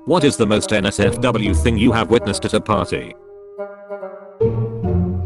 What is the most NSFW thing you have witnessed at a party?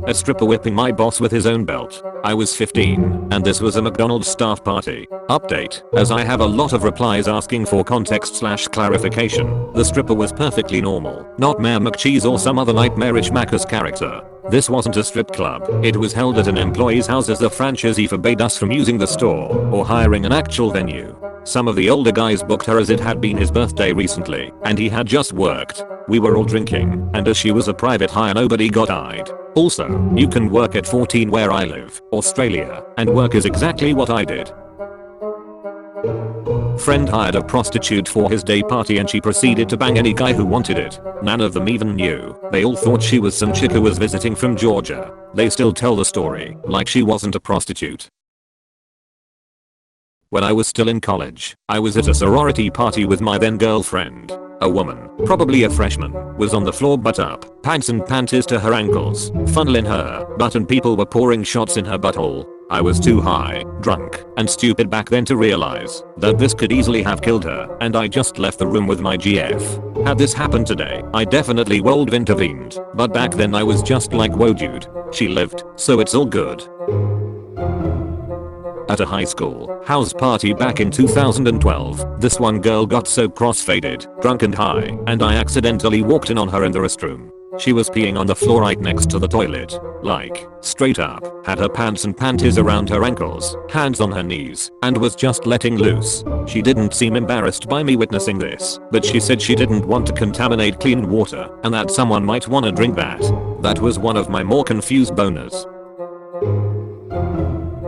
A stripper whipping my boss with his own belt. I was 15, and this was a McDonald's staff party. Update, as I have a lot of replies asking for context/clarification, the stripper was perfectly normal, not Mayor McCheese or some other nightmarish Macca's character. This wasn't a strip club, it was held at an employee's house as the franchisee forbade us from using the store or hiring an actual venue. Some of the older guys booked her as it had been his birthday recently, and he had just worked. We were all drinking, and as she was a private hire nobody got eyed. Also, you can work at 14 where I live, Australia, and work is exactly what I did. Friend hired a prostitute for his day party and she proceeded to bang any guy who wanted it. None of them even knew. They all thought she was some chick who was visiting from Georgia. They still tell the story like she wasn't a prostitute. When I was still in college, I was at a sorority party with my then girlfriend. A woman, probably a freshman, was on the floor butt up, pants and panties to her ankles, funnel in her butt and people were pouring shots in her butthole. I was too high, drunk, and stupid back then to realize that this could easily have killed her, and I just left the room with my GF. Had this happened today, I definitely would've intervened, but back then I was just like, whoa dude, she lived, so it's all good. At a high school house party back in 2012, this one girl got so cross-faded, drunk and high, and I accidentally walked in on her in the restroom. She was peeing on the floor right next to the toilet. Like, straight up, had her pants and panties around her ankles, hands on her knees, and was just letting loose. She didn't seem embarrassed by me witnessing this, but she said she didn't want to contaminate clean water, and that someone might wanna drink that. That was one of my more confused boners.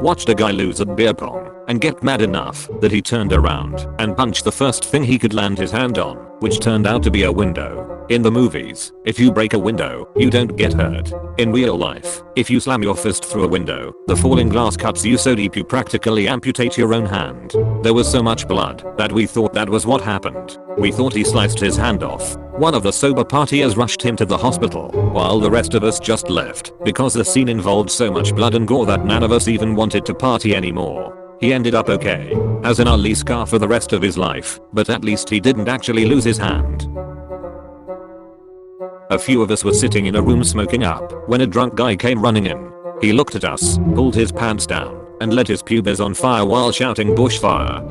Watched a guy lose at beer pong and get mad enough that he turned around and punched the first thing he could land his hand on, which turned out to be a window. In the movies, if you break a window, you don't get hurt. In real life, if you slam your fist through a window, the falling glass cuts you so deep you practically amputate your own hand. There was so much blood that we thought that was what happened. We thought he sliced his hand off. One of the sober partiers rushed him to the hospital, while the rest of us just left, because the scene involved so much blood and gore that none of us even wanted to party anymore. He ended up okay, has an ugly scar for the rest of his life, but at least he didn't actually lose his hand. A few of us were sitting in a room smoking up when a drunk guy came running in. He looked at us, pulled his pants down, and lit his pubes on fire while shouting bushfire.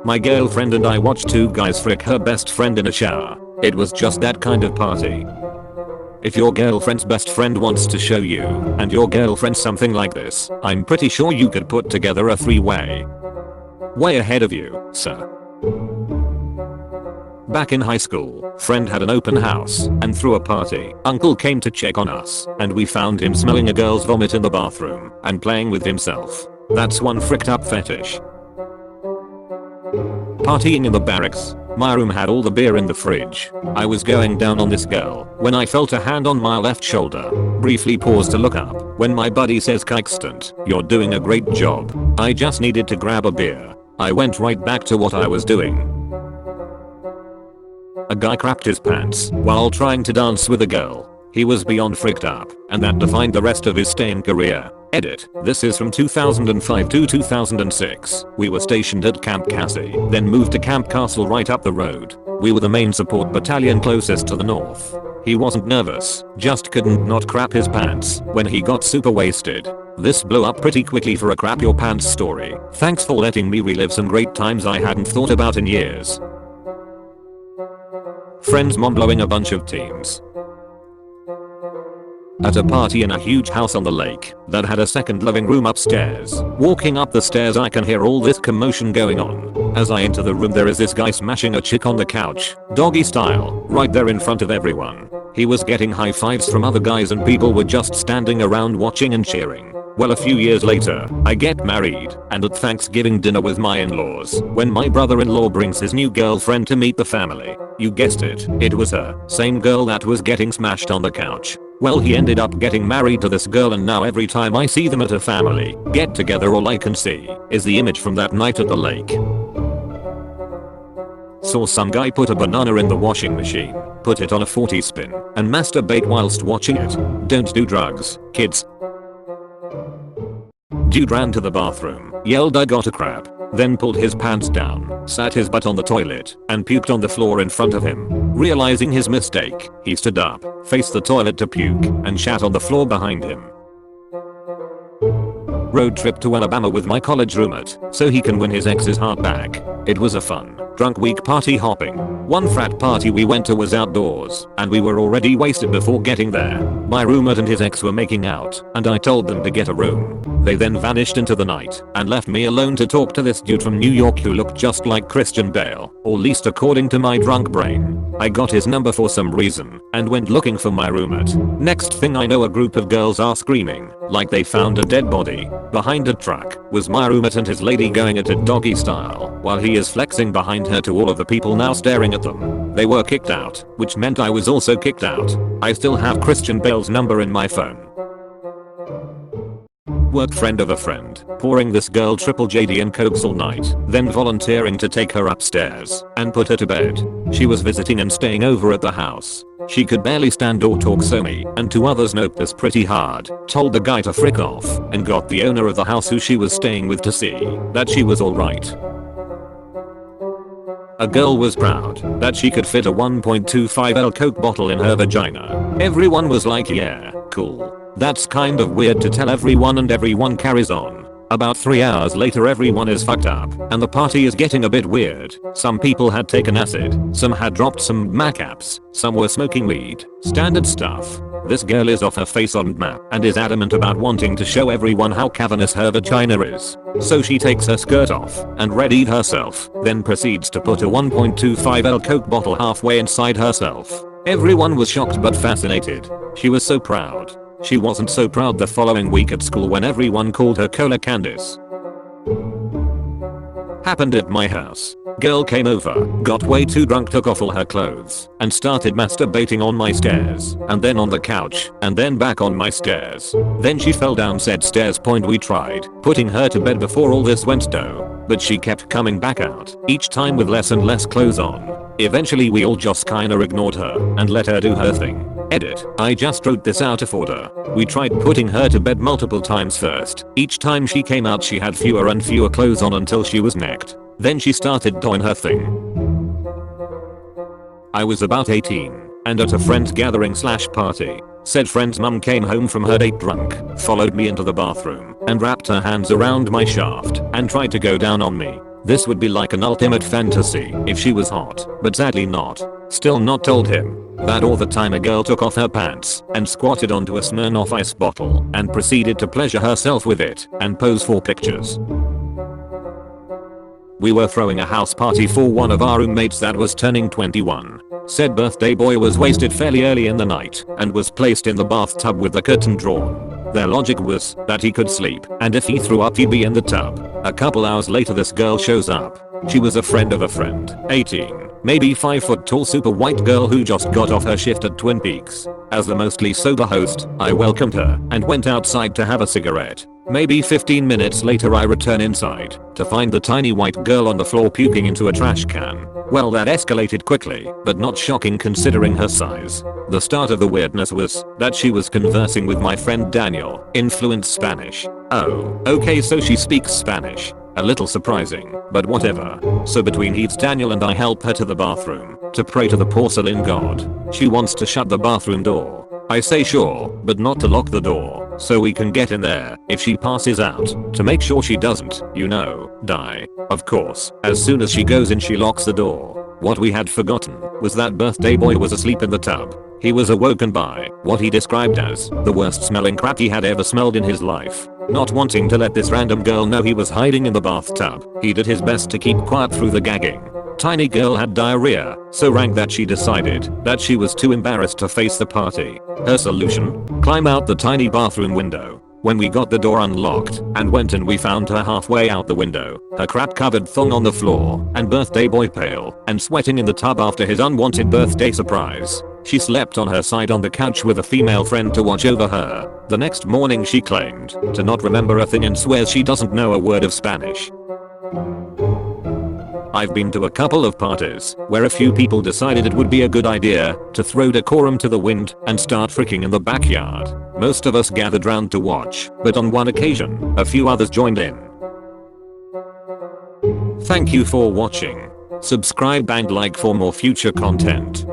My girlfriend and I watched two guys frick her best friend in a shower. It was just that kind of party. If your girlfriend's best friend wants to show you and your girlfriend something like this, I'm pretty sure you could put together a three-way. Way ahead of you, sir. Back in high school, friend had an open house and threw a party. Uncle came to check on us and we found him smelling a girl's vomit in the bathroom and playing with himself. That's one fricked up fetish. Partying in the barracks. My room had all the beer in the fridge. I was going down on this girl when I felt a hand on my left shoulder. Briefly paused to look up when my buddy says, "Kickstant, you're doing a great job." I just needed to grab a beer. I went right back to what I was doing. A guy crapped his pants while trying to dance with a girl. He was beyond freaked up, and that defined the rest of his stay-in career. Edit. This is from 2005 to 2006. We were stationed at Camp Cassie, then moved to Camp Castle right up the road. We were the main support battalion closest to the north. He wasn't nervous, just couldn't not crap his pants when he got super wasted. This blew up pretty quickly for a crap your pants story. Thanks for letting me relive some great times I hadn't thought about in years. Friend's mom blowing a bunch of teams. At a party in a huge house on the lake that had a second living room upstairs. Walking up the stairs I can hear all this commotion going on. As I enter the room there is this guy smashing a chick on the couch, doggy style, right there in front of everyone. He was getting high fives from other guys and people were just standing around watching and cheering. Well, a few years later, I get married and at Thanksgiving dinner with my in-laws when my brother-in-law brings his new girlfriend to meet the family. You guessed it, it was her, same girl that was getting smashed on the couch. Well, he ended up getting married to this girl and now every time I see them at a family get together all I can see is the image from that night at the lake. Saw some guy put a banana in the washing machine, put it on a 40 spin, and masturbate whilst watching it. Don't do drugs, kids. Dude ran to the bathroom, yelled I got a crap. then pulled his pants down, sat his butt on the toilet, and puked on the floor in front of him. Realizing his mistake, he stood up, faced the toilet to puke, and shat on the floor behind him. Road trip to Alabama with my college roommate, so he can win his ex's heart back. It was a fun, drunk week party hopping. One frat party we went to was outdoors, and we were already wasted before getting there. My roommate and his ex were making out, and I told them to get a room. They then vanished into the night, and left me alone to talk to this dude from New York who looked just like Christian Bale, or least according to my drunk brain. I got his number for some reason, and went looking for my roommate. Next thing I know, a group of girls are screaming, like they found a dead body. Behind a truck was my roommate and his lady going at it doggy style, while he is flexing behind her to all of the people now staring at them. They were kicked out, which meant I was also kicked out. I still have Christian Bale's number in my phone. Work friend of a friend, pouring this girl triple JD and cokes all night, then volunteering to take her upstairs and put her to bed. She was visiting and staying over at the house. She could barely stand or talk, so me and two others noped this pretty hard, told the guy to frick off, and got the owner of the house who she was staying with to see that she was alright. A girl was proud that she could fit a 1.25L Coke bottle in her vagina. Everyone was like, yeah, cool. That's kind of weird to tell everyone, and everyone carries on. About 3 hours later, everyone is fucked up, and the party is getting a bit weird. Some people had taken acid, some had dropped some macaps, some were smoking weed. Standard stuff. This girl is off her face on map and is adamant about wanting to show everyone how cavernous her vagina is. So she takes her skirt off and readied herself, then proceeds to put a 1.25L Coke bottle halfway inside herself. Everyone was shocked but fascinated. She was so proud. She wasn't so proud the following week at school when everyone called her Cola Candice. Happened at my house. Girl came over, got way too drunk, took off all her clothes, and started masturbating on my stairs, and then on the couch, and then back on my stairs. Then she fell down said stairs. We tried putting her to bed before all this went down, but she kept coming back out, each time with less and less clothes on. Eventually we all just kinda ignored her and let her do her thing. Edit. I just wrote this out of order. We tried putting her to bed multiple times first. Each time she came out she had fewer and fewer clothes on until she was naked. Then she started doing her thing. I was about 18 and at a friend's gathering / party. Said friend's mum came home from her date drunk, followed me into the bathroom, and wrapped her hands around my shaft and tried to go down on me. This would be like an ultimate fantasy if she was hot, but sadly not. Still not told him that all the time a girl took off her pants and squatted onto a Smirnoff Ice bottle and proceeded to pleasure herself with it and pose for pictures. We were throwing a house party for one of our roommates that was turning 21. Said birthday boy was wasted fairly early in the night and was placed in the bathtub with the curtain drawn. Their logic was that he could sleep, and if he threw up he'd be in the tub. A couple hours later this girl shows up. She was a friend of a friend, 18, maybe 5 foot tall, super white girl who just got off her shift at Twin Peaks. As the mostly sober host, I welcomed her and went outside to have a cigarette. Maybe 15 minutes later I return inside to find the tiny white girl on the floor puking into a trash can. Well, that escalated quickly, but not shocking considering her size. The start of the weirdness was that she was conversing with my friend Daniel in fluent Spanish. Oh, okay, so she speaks Spanish. A little surprising, but whatever. So between heats Daniel and I help her to the bathroom to pray to the porcelain god. She wants to shut the bathroom door. I say sure, but not to lock the door, so we can get in there if she passes out, to make sure she doesn't, you know, die. Of course, as soon as she goes in she locks the door. What we had forgotten was that birthday boy was asleep in the tub. He was awoken by what he described as the worst smelling crap he had ever smelled in his life. Not wanting to let this random girl know he was hiding in the bathtub, he did his best to keep quiet through the gagging. Tiny girl had diarrhea, so rank that she decided that she was too embarrassed to face the party. Her solution? Climb out the tiny bathroom window. When we got the door unlocked and went in, we found her halfway out the window, her crap covered thong on the floor, and birthday boy pale and sweating in the tub after his unwanted birthday surprise. She slept on her side on the couch with a female friend to watch over her. The next morning she claimed to not remember a thing and swears she doesn't know a word of Spanish. I've been to a couple of parties where a few people decided it would be a good idea to throw decorum to the wind and start freaking in the backyard. Most of us gathered round to watch, but on one occasion, a few others joined in. Thank you for watching. Subscribe and like for more future content.